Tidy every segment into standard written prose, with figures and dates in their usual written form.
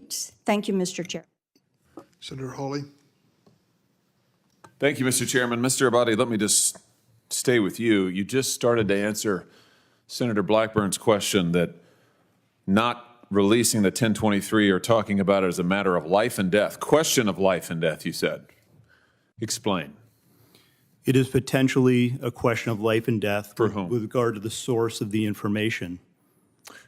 weeks. Thank you, Mr. Chair. Senator Hawley. Thank you, Mr. Chairman. Mr. Abadi, let me just stay with you. You just started to answer Senator Blackburn's question that not releasing the 1023 or talking about it as a matter of life and death, question of life and death, you said. Explain. It is potentially a question of life and death For whom? with regard to the source of the information.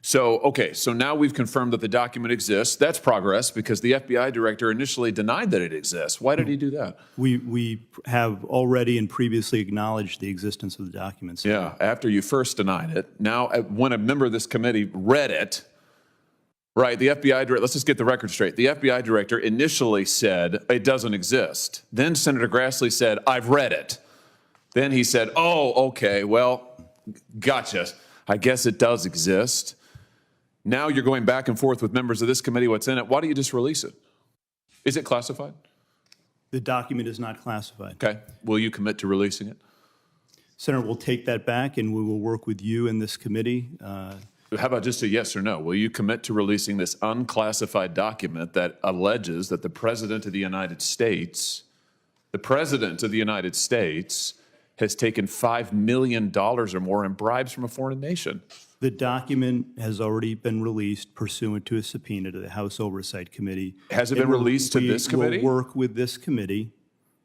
So, okay, so now we've confirmed that the document exists. That's progress because the FBI director initially denied that it exists. Why did he do that? We have already and previously acknowledged the existence of the documents. Yeah, after you first denied it. Now, when a member of this committee read it, right, the FBI director, let's just get the record straight. The FBI director initially said it doesn't exist. Then Senator Grassley said, I've read it. Then he said, oh, okay, well, gotcha. I guess it does exist. Now you're going back and forth with members of this committee, what's in it. Why don't you just release it? Is it classified? The document is not classified. Okay. Will you commit to releasing it? Senator, we'll take that back and we will work with you and this committee. How about just a yes or no? Will you commit to releasing this unclassified document that alleges that the President of the United States, has taken $5 million or more in bribes from a foreign nation? The document has already been released pursuant to a subpoena to the House Oversight Committee. Has it been released to this committee? We will work with this committee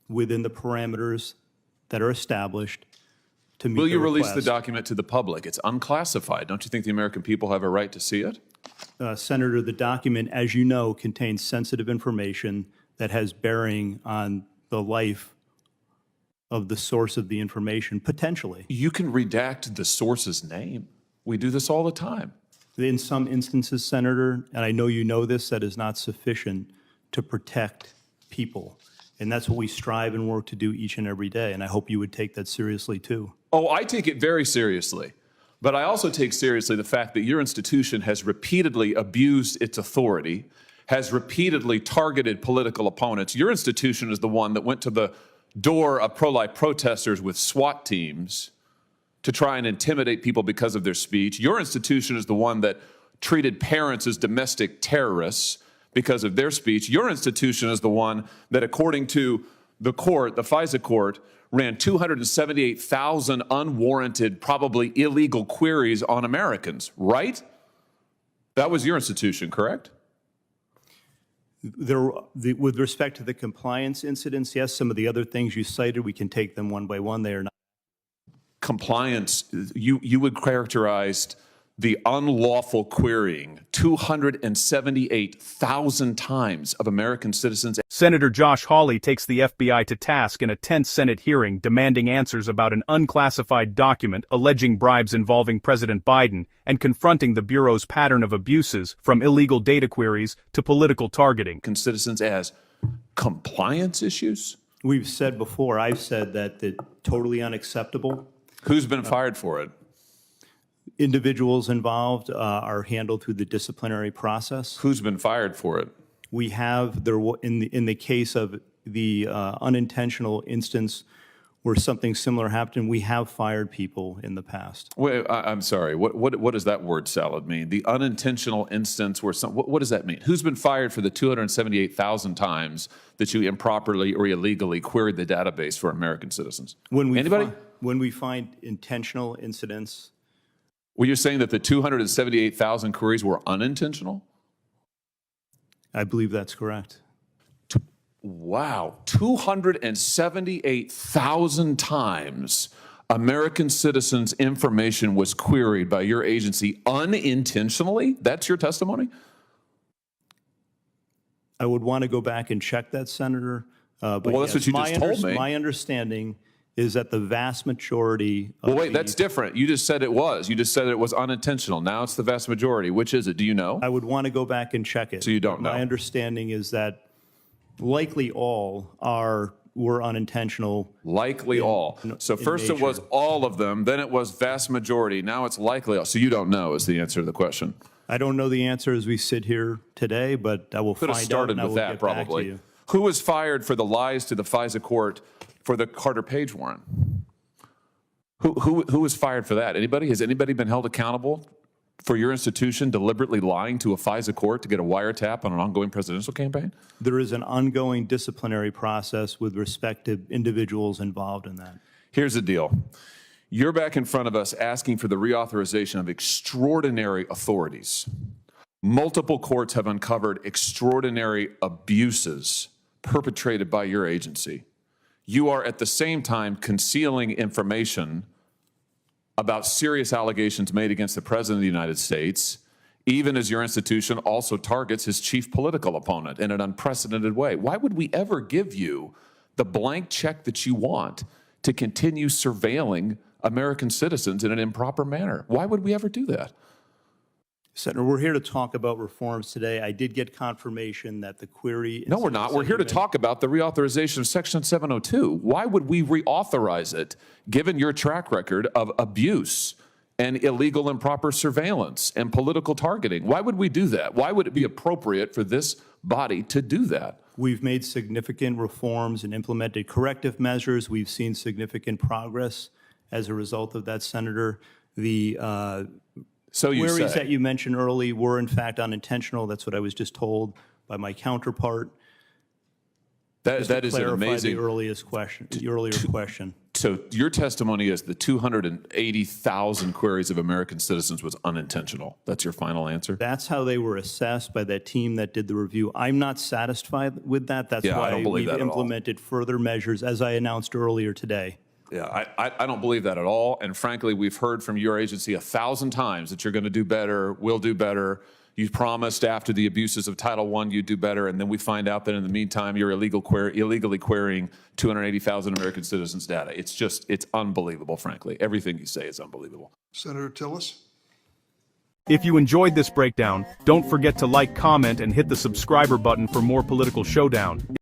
within the parameters that are established to meet Will you the release the request. document to the public? It's unclassified. Don't you think the American people have a right to see it? Senator, the document, as you know, contains sensitive information that has bearing on the life of the source of the information, potentially. You can redact the source's name. We do this all the time. In some instances, Senator, and I know you know this, that is not sufficient to protect people. And that's what we strive and work to do each and every day. And I hope you would take that seriously, too. Oh, I take it very seriously. But I also take seriously the fact that your institution has repeatedly abused its authority, has repeatedly targeted political opponents. Your institution is the one that went to the door of pro-life protesters with SWAT teams to try and intimidate people because of their speech. Your institution is the one that treated parents as domestic terrorists because of their speech. Your institution is the one that, according to the court, the FISA court, ran 278,000 unwarranted, probably illegal queries on Americans, right? That was your institution, correct? With respect to the compliance incidents, yes, some of the other things you cited, we can take them one by one. They are not. Compliance, you would characterize the unlawful querying 278,000 times of American citizens. Senator Josh Hawley takes the FBI to task in a tense Senate hearing demanding answers about an unclassified document alleging bribes involving President Biden and confronting the Bureau's pattern of abuses from illegal data queries to political targeting. Citizens as compliance issues? We've said before, I've said that it's totally unacceptable. Who's been fired for it? Individuals involved are handled through the disciplinary process. Who's been fired for it? We have, in the case of the unintentional instance where something similar happened, we have fired people in the past. Wait, I'm sorry. What does that word salad mean? The unintentional instance where what does that mean? Who's been fired for the 278,000 times that you improperly or illegally queried the database for American citizens? Anybody? When we find intentional incidents. Well, you're saying that the 278,000 queries were unintentional? I believe that's correct. Wow, 278,000 times American citizens' information was queried by your agency unintentionally? That's your testimony? I would want to go back and check that, Senator. But well, that's what you just told me. My understanding is that the vast majority of Well, wait, that's different. You just said it was. You just said it was unintentional. Now it's the vast majority. Which is it? Do you know? I would want to go back and check it. So you don't know? My understanding is that likely all were unintentional. Likely all. So first it was all of them, then it was vast majority. Now it's likely all. So you don't know is the answer to the question. I don't know the answer as we sit here today, but I will Could have find out started and I with will that get back to probably. you. Who was fired for the lies to the FISA court for the Carter Page warrant? Who was fired for that? Anybody? Has anybody been held accountable for your institution deliberately lying to a FISA court to get a wiretap on an ongoing presidential campaign? There is an ongoing disciplinary process with respect to individuals involved in that. Here's the deal. You're back in front of us asking for the reauthorization of extraordinary authorities. Multiple courts have uncovered extraordinary abuses perpetrated by your agency. You are at the same time concealing information about serious allegations made against the President of the United States, even as your institution also targets his chief political opponent in an unprecedented way. Why would we ever give you the blank check that you want to continue surveilling American citizens in an improper manner? Why would we ever do that? Senator, we're here to talk about reforms today. I did get confirmation that the query... No, we're not. We're here to talk about the reauthorization of Section 702. Why would we reauthorize it, given your track record of abuse and illegal improper surveillance and political targeting? Why would we do that? Why would it be appropriate for this body to do that? We've made significant reforms and implemented corrective measures. We've seen significant progress as a result of that, Senator. The queries that you mentioned early were, in fact, unintentional. That's what I was just told by my counterpart. That is an amazing... the earlier question. So your testimony is the 280,000 queries of American citizens was unintentional. That's your final answer? That's how they were assessed by that team that did the review. I'm not satisfied with that. That's why we've implemented further measures, as I announced earlier today. Yeah, I don't believe that at all. And frankly, we've heard from your agency 1,000 times that you're going to do better, will do better. You promised after the abuses of Title I you'd do better, and then we find out that in the meantime you're illegally querying 280,000 American citizens' data. It's unbelievable, frankly. Everything you say is unbelievable. Senator Tillis? If you enjoyed this breakdown, don't forget to like, comment, and hit the subscriber button for more Political Showdown.